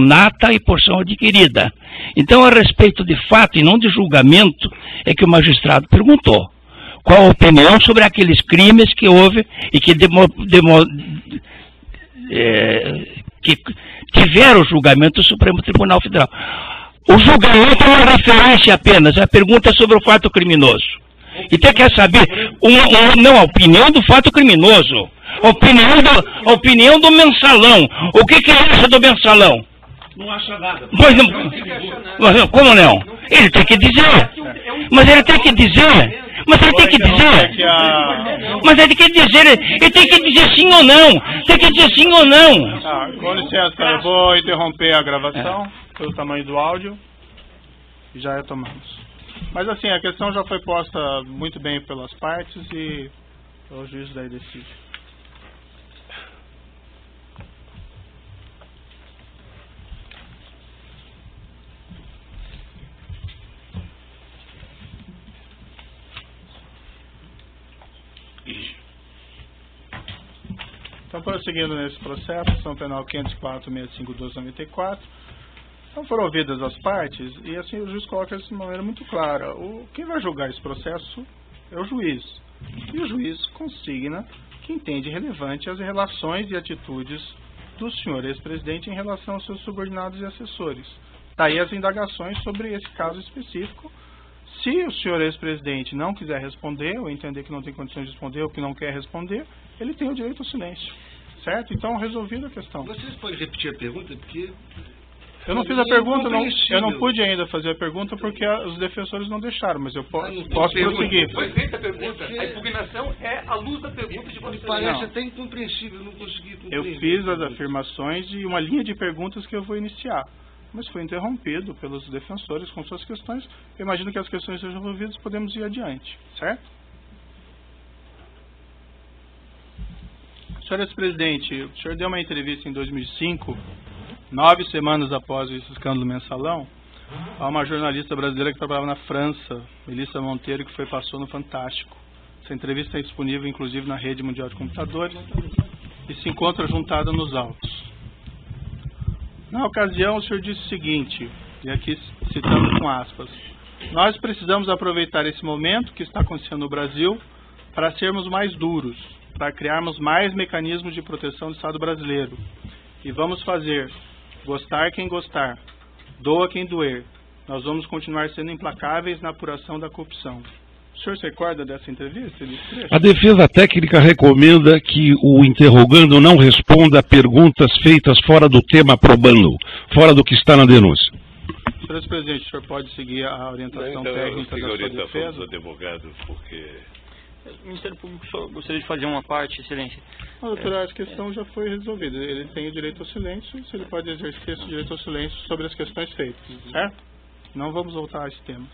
nata e porção adquirida. Então, a respeito de fato e não de julgamento, é que o magistrado perguntou qual a opinião sobre aqueles crimes que houve e que tiveram o julgamento do Supremo Tribunal Federal. O julgamento é uma referência apenas, a pergunta é sobre o fato criminoso. Então quer saber, não, a opinião do fato criminoso, a opinião do mensalão. O que ele acha do mensalão? Não acha nada. Pois não, como não? Ele tem que dizer. Mas ele tem que dizer. Mas ele tem que dizer. Mas ele tem que dizer sim ou não. Tem que dizer sim ou não. Com licença, eu vou interromper a gravação pelo tamanho do áudio e já retomamos. Mas assim, a questão já foi posta muito bem pelas partes e o juiz daí decide. Então, prosseguindo nesse processo, ação penal 504-65-1294, então foram ouvidas as partes e assim o juiz coloca isso de maneira muito clara. Quem vai julgar esse processo é o juiz. E o juiz consigna que entende relevante as relações e atitudes do senhor ex-presidente em relação aos seus subordinados e assessores. Daí as indagações sobre esse caso específico. Se o senhor ex-presidente não quiser responder, ou entender que não tem condições de responder, ou que não quer responder, ele tem o direito ao silêncio. Certo? Então, resolvida a questão. Vocês podem repetir a pergunta? Porque eu não fiz a pergunta, eu não pude ainda fazer a pergunta porque os defensores não deixaram, mas eu posso prosseguir. Foi feita a pergunta, a impugnação é à luz da pergunta de vocês. Parece até incompreensível, eu não consegui compreender. Eu fiz as afirmações de uma linha de perguntas que eu vou iniciar, mas foi interrompido pelos defensores com suas questões. Eu imagino que as questões sejam resolvidas, podemos ir adiante, certo? Senhor ex-presidente, o senhor deu uma entrevista em 2005, 9 semanas após esse escândalo mensalão, a uma jornalista brasileira que trabalhava na França, Melissa Monteiro, que passou no Fantástico. Essa entrevista é disponível, inclusive, na Rede Mundial de Computadores e se encontra juntada nos autos. Na ocasião, o senhor disse o seguinte, e aqui citando com aspas: nós precisamos aproveitar esse momento que está acontecendo no Brasil para sermos mais duros, para criarmos mais mecanismos de proteção do Estado brasileiro. E vamos fazer, gostar quem gostar, doa quem doer. Nós vamos continuar sendo implacáveis na apuração da corrupção. O senhor se recorda dessa entrevista? A defesa técnica recomenda que o interrogando não responda a perguntas feitas fora do tema probando, fora do que está na denúncia. Senhor presidente, o senhor pode seguir a orientação técnica da sua defesa? Dos advogados, porque... O Ministério Público só gostaria de fazer uma parte, excelência. Doutora, a questão já foi resolvida. Ele tem o direito ao silêncio, se ele pode exercer esse direito ao silêncio sobre as questões feitas, certo? Não vamos voltar a esse tema.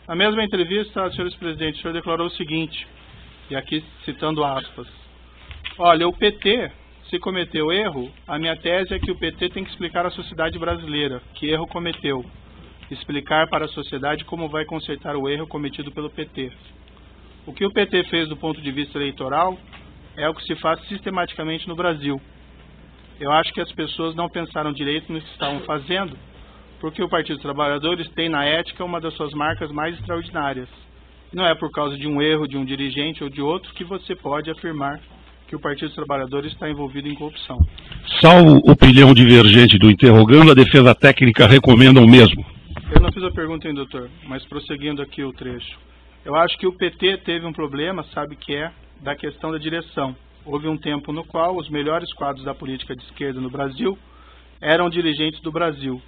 Na mesma entrevista, senhor presidente, o senhor declarou o seguinte, e aqui citando aspas: olha, o PT, se cometeu erro, a minha tese é que o PT tem que explicar à sociedade brasileira que erro cometeu, explicar para a sociedade como vai consertar o erro cometido pelo PT. O que o PT fez do ponto de vista eleitoral é o que se faz sistematicamente no Brasil. Eu acho que as pessoas não pensaram direito no que estavam fazendo, porque o Partido dos Trabalhadores tem na ética uma das suas marcas mais extraordinárias. Não é por causa de um erro de um dirigente ou de outro que você pode afirmar que o Partido dos Trabalhadores está envolvido em corrupção. Salvo opinião divergente do interrogando, a defesa técnica recomenda o mesmo. Eu não fiz a pergunta, hein, doutor, mas prosseguindo aqui o trecho. Eu acho que o PT teve um problema, sabe que é, da questão da direção. Houve um tempo no qual os melhores quadros da política de esquerda no Brasil eram dirigentes do Brasil.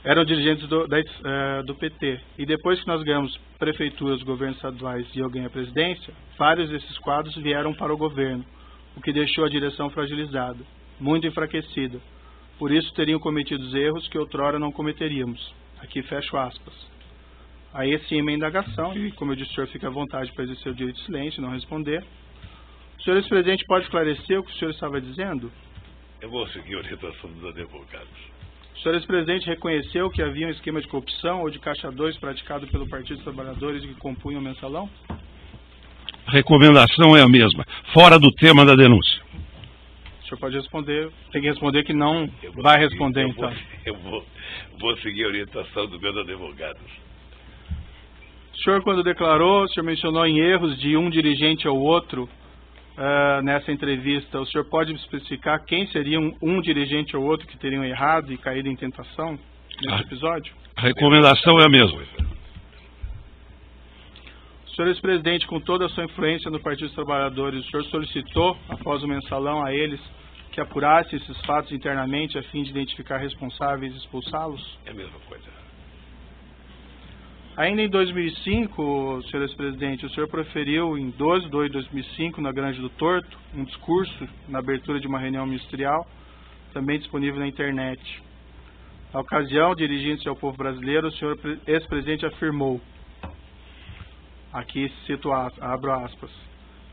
Eram dirigentes do PT. E depois que nós ganhamos prefeituras, governos estaduais e eu ganhei a presidência, vários desses quadros vieram para o governo, o que deixou a direção fragilizada, muito enfraquecida. Por isso teriam cometido erros que outrora não cometeríamos. Aqui fecho aspas. Aí sim, uma indagação, e como eu disse, o senhor fica à vontade para exercer o direito de silêncio e não responder. O senhor ex-presidente pode esclarecer o que o senhor estava dizendo? Eu vou seguir a orientação dos advogados. O senhor ex-presidente reconheceu que havia um esquema de corrupção ou de caixa 2 praticado pelo Partido dos Trabalhadores que compunha o mensalão? A recomendação é a mesma, fora do tema da denúncia. O senhor pode responder, tem que responder que não vai responder, então. Eu vou seguir a orientação dos meus advogados. O senhor, quando declarou, o senhor mencionou em erros de um dirigente ao outro nessa entrevista. O senhor pode especificar quem seria um dirigente ou outro que teriam errado e caído em tentação nesse episódio? A recomendação é a mesma. Senhor ex-presidente, com toda a sua influência no Partido dos Trabalhadores, o senhor solicitou, após o mensalão, a eles que apurasse esses fatos internamente a fim de identificar responsáveis e expulsá-los? É a mesma coisa. Ainda em 2005, senhor ex-presidente, o senhor proferiu em 12 de 2 de 2005, na Grande do Torto, um discurso na abertura de uma reunião ministerial, também disponível na internet. Na ocasião, dirigindo-se ao povo brasileiro, o senhor ex-presidente afirmou, aqui cito, abro aspas,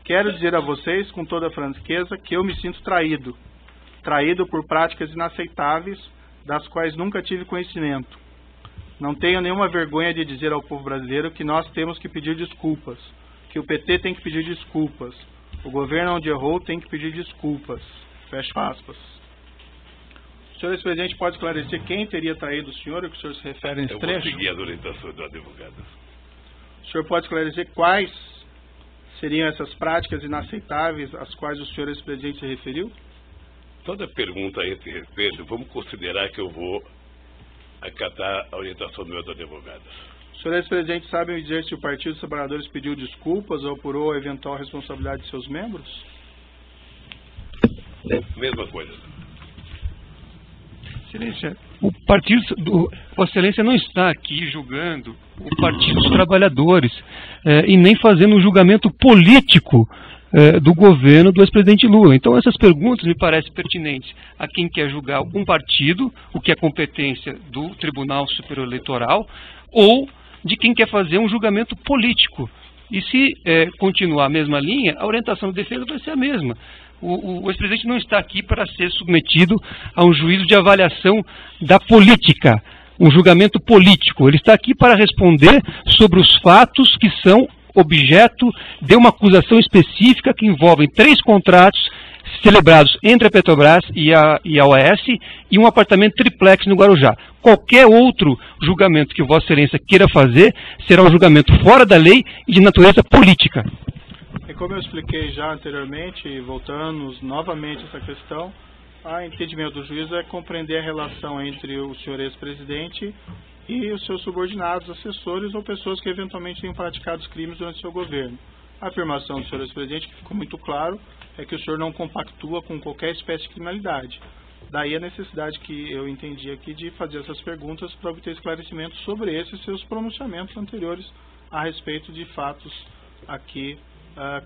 quero dizer a vocês com toda a franqueza que eu me sinto traído por práticas inaceitáveis das quais nunca tive conhecimento. Não tenho nenhuma vergonha de dizer ao povo brasileiro que nós temos que pedir desculpas, que o PT tem que pedir desculpas, o governo onde errou tem que pedir desculpas. Fecha aspas. O senhor ex-presidente pode esclarecer quem teria traído o senhor, a que o senhor se refere nesse trecho? Eu vou seguir as orientações do advogado. O senhor pode esclarecer quais seriam essas práticas inaceitáveis às quais o senhor ex-presidente se referiu? Toda pergunta a esse respeito, vamos considerar que eu vou acatar a orientação dos meus advogados. O senhor ex-presidente sabe me dizer se o Partido dos Trabalhadores pediu desculpas ou apurou a eventual responsabilidade de seus membros? Mesma coisa. Excelência, Vossa Excelência não está aqui julgando o Partido dos Trabalhadores e nem fazendo um julgamento político do governo do ex-presidente Lula. Então essas perguntas me parecem pertinentes a quem quer julgar um partido, o que é competência do Tribunal Superior Eleitoral, ou de quem quer fazer um julgamento político. E se continuar a mesma linha, a orientação de defesa vai ser a mesma. O ex-presidente não está aqui para ser submetido a um juízo de avaliação da política, um julgamento político. Ele está aqui para responder sobre os fatos que são objeto de uma acusação específica que envolvem 3 contratos celebrados entre a Petrobras e a OAS e um apartamento triplex no Guarujá. Qualquer outro julgamento que Vossa Excelência queira fazer será um julgamento fora da lei e de natureza política. E como eu expliquei já anteriormente, voltando novamente a essa questão, o entendimento do juiz é compreender a relação entre o senhor ex-presidente e os seus subordinados, assessores ou pessoas que eventualmente tenham praticado crimes durante seu governo. A afirmação do senhor ex-presidente, que ficou muito claro, é que o senhor não compactua com qualquer espécie de criminalidade. Daí a necessidade que eu entendi aqui de fazer essas perguntas para obter esclarecimento sobre esses seus pronunciamentos anteriores a respeito de fatos aqui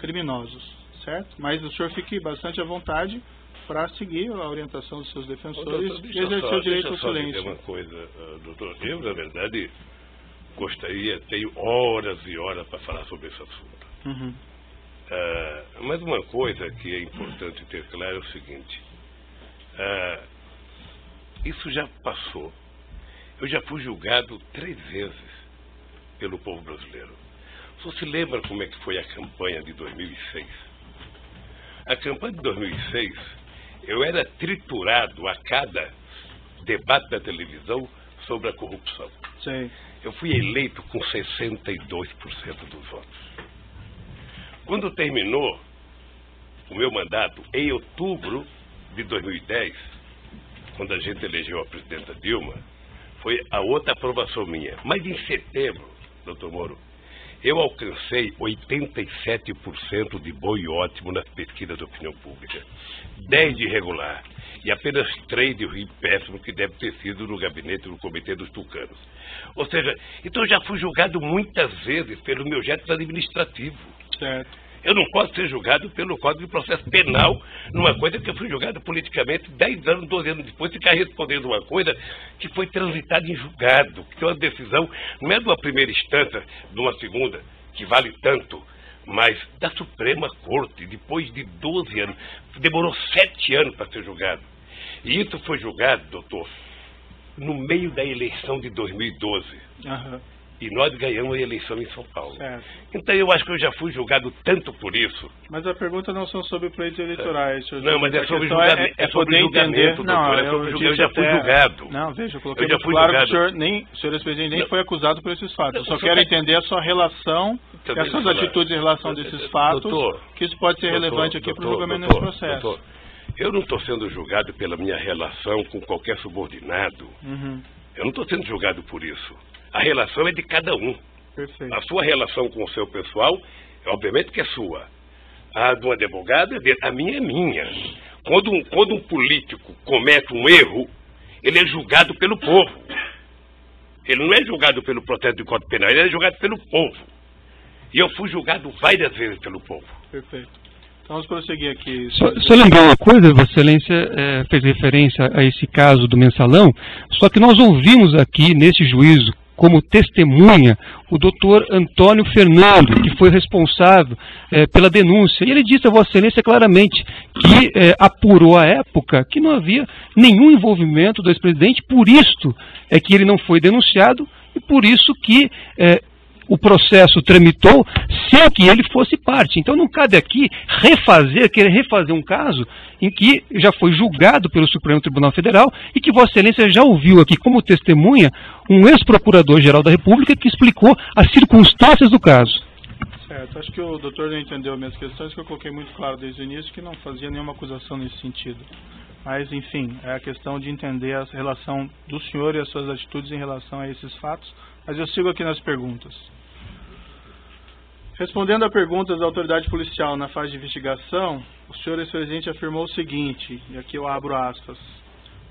criminosos, certo? Mas o senhor fique bastante à vontade para seguir a orientação dos seus defensores e exercer o direito ao silêncio. Deixa eu só dizer uma coisa, doutor. Eu, na verdade, tenho horas e horas para falar sobre esse assunto. Uhum. Mas uma coisa que é importante ter claro é o seguinte. Isso já passou. Eu já fui julgado 3 vezes pelo povo brasileiro. Você se lembra como é que foi a campanha de 2006? A campanha de 2006, eu era triturado a cada debate da televisão sobre a corrupção. Sim. Eu fui eleito com 62% dos votos. Quando terminou o meu mandato, em outubro de 2010, quando a gente elegeu a presidenta Dilma, foi a outra aprovação minha. Mas em setembro, doutor Moro, eu alcancei 87% de bom e ótimo nas pesquisas de opinião pública, 10 de regular e apenas 3 de ruim péssimo, que deve ter sido no gabinete do Comitê dos Tucanos. Ou seja, então eu já fui julgado muitas vezes pelos meus gestos administrativos. Certo. Eu não posso ser julgado pelo Código de Processo Penal numa coisa que eu fui julgado politicamente 10 anos, 12 anos depois, ficar respondendo uma coisa que foi transitada em julgado, que tem uma decisão, não é de uma primeira instância, de uma segunda, que vale tanto, mas da Suprema Corte, depois de 12 anos. Demorou 7 anos para ser julgado. E isso foi julgado, doutor, no meio da eleição de 2012. Uhum. E nós ganhamos a eleição em São Paulo. Certo. Então eu acho que eu já fui julgado tanto por isso. Mas a pergunta não são sobre pleitos eleitorais, senhor. Não, mas é sobre julgamento. É sobre julgamento, doutor. Eu já fui julgado. Não, veja, eu coloquei já muito fui claro que julgado. o senhor ex-presidente nem Não. foi acusado por esses fatos. Eu só Não, quero só- entender a sua relação, Também essas falar. atitudes em relação a desses fatos, Doutor, que isso pode ser doutor, relevante aqui para o doutor, julgamento doutor, desse processo. doutor, eu não estou sendo julgado pela minha relação com qualquer subordinado. Uhum, Eu não estou sendo julgado por isso. A relação é de cada um. perfeito. A sua relação com o seu pessoal, obviamente que é sua. A de um advogado é dele. A minha é minha. Quando um político comete um erro, ele é julgado pelo povo. Ele não é julgado pelo processo de Código Penal, ele é julgado pelo povo. E eu fui julgado várias vezes pelo povo. Perfeito. Então vamos prosseguir aqui. Só lembrar uma coisa, Vossa Excelência fez referência a esse caso do mensalão, só que nós ouvimos aqui nesse juízo como testemunha o doutor Antônio Fernando, que foi responsável pela denúncia. E ele disse a Vossa Excelência claramente que apurou à época que não havia nenhum envolvimento do ex-presidente, por isso é que ele não foi denunciado e por isso que o processo tramitou sem que ele fosse parte. Então não cabe aqui querer refazer um caso em que já foi julgado pelo Supremo Tribunal Federal e que Vossa Excelência já ouviu aqui como testemunha um ex-procurador-geral da República que explicou as circunstâncias do caso. Certo, acho que o doutor não entendeu minhas questões, que eu coloquei muito claro desde o início que não fazia nenhuma acusação nesse sentido. Mas, enfim, é a questão de entender a relação do senhor e as suas atitudes em relação a esses fatos. Mas eu sigo aqui nas perguntas. Respondendo a perguntas da autoridade policial na fase de investigação, o senhor ex-presidente afirmou o seguinte, e aqui eu abro aspas.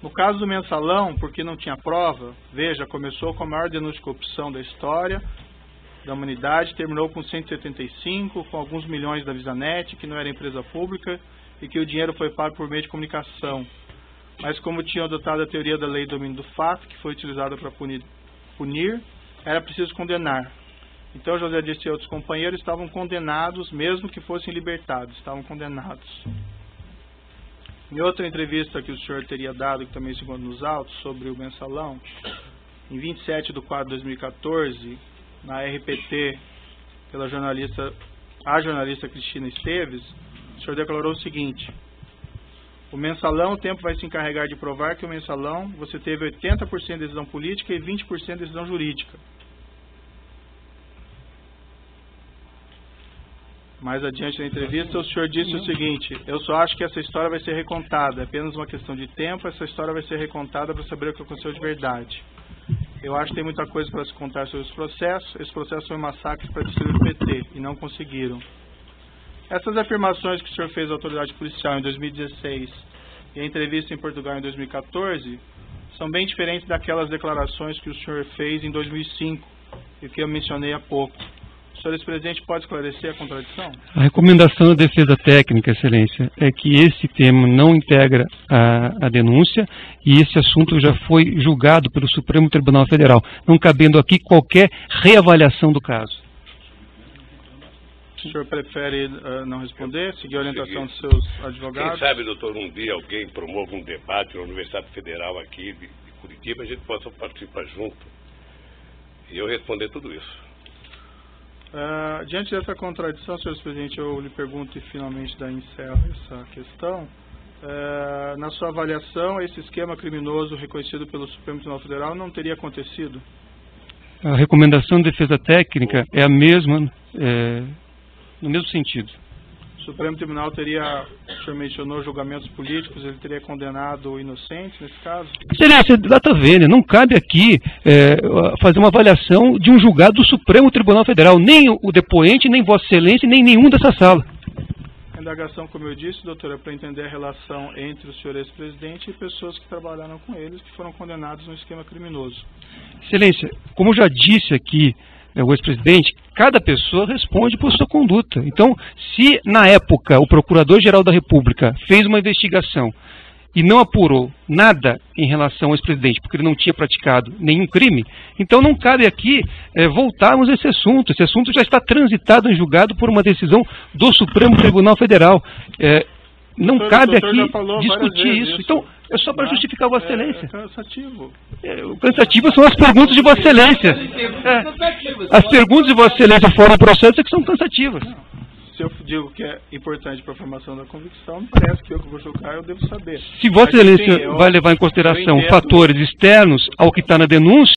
No caso do mensalão, porque não tinha prova, veja, começou com a maior denúncia de corrupção da história da humanidade, terminou com 175, com alguns milhões da Visanet, que não era empresa pública, e que o dinheiro foi pago por meio de comunicação. Mas como tinham adotado a teoria da lei do domínio do fato, que foi utilizada para punir, era preciso condenar. Então José Dirceu e outros companheiros estavam condenados, mesmo que fossem libertados, estavam condenados. Em outra entrevista que o senhor teria dado, que também se encontra nos autos, sobre o mensalão, em 27/4 de 2014, na RPT, pela jornalista Cristina Esteves, o senhor declarou o seguinte: o mensalão, o tempo vai se encarregar de provar que o mensalão você teve 80% de decisão política e 20% de decisão jurídica. Mais adiante na entrevista, o senhor disse o seguinte: eu só acho que essa história vai ser recontada, é apenas uma questão de tempo, essa história vai ser recontada para saber o que aconteceu de verdade. Eu acho que tem muita coisa para se contar sobre esse processo foi um massacre para destruir o PT, e não conseguiram. Essas afirmações que o senhor fez à autoridade policial em 2016 e a entrevista em Portugal em 2014 são bem diferentes daquelas declarações que o senhor fez em 2005 e que eu mencionei há pouco. O senhor ex-presidente pode esclarecer a contradição? A recomendação da defesa técnica, Excelência, é que esse tema não integra a denúncia e esse assunto já foi julgado pelo Supremo Tribunal Federal, não cabendo aqui qualquer reavaliação do caso. O senhor prefere não responder, seguir a orientação dos seus advogados? Quem sabe, doutor, um dia alguém promove um debate na Universidade Federal aqui de Curitiba, a gente possa participar junto e eu responder tudo isso. Diante dessa contradição, senhor presidente, eu lhe pergunto e finalmente encerro essa questão. Na sua avaliação, esse esquema criminoso reconhecido pelo Supremo Tribunal Federal não teria acontecido? A recomendação de defesa técnica é a mesma, no mesmo sentido. O Supremo Tribunal teria, o senhor mencionou julgamentos políticos, ele teria condenado o inocente nesse caso? Excelência, data vênia, não cabe aqui fazer uma avaliação de um julgado do Supremo Tribunal Federal, nem o depoente, nem Vossa Excelência, nem nenhum dessa sala. A indagação, como eu disse, doutor, é para entender a relação entre o senhor ex-presidente e pessoas que trabalharam com eles, que foram condenados no esquema criminoso. Excelência, como já disse aqui o ex-presidente, cada pessoa responde por sua conduta. Então, se na época o Procurador-Geral da República fez uma investigação e não apurou nada em relação ao ex-presidente, porque ele não tinha praticado nenhum crime, então não cabe aqui voltarmos a esse assunto. Esse assunto já está transitado em julgado por uma decisão do Supremo Tribunal Federal. Não Doutor, cabe o doutor já aqui falou várias discutir vezes isso. Então, é só para justificar Vossa Excelência. É cansativo. O cansativo são as perguntas de Vossa Excelência. As perguntas de Vossa Excelência fora do processo é que são cansativas. Se eu digo que é importante para a formação da convicção, me parece que eu que vou julgar, eu devo saber. Se Vossa Mas, Excelência enfim, vai levar em consideração eu entendo. fatores externos ao que está na denúncia,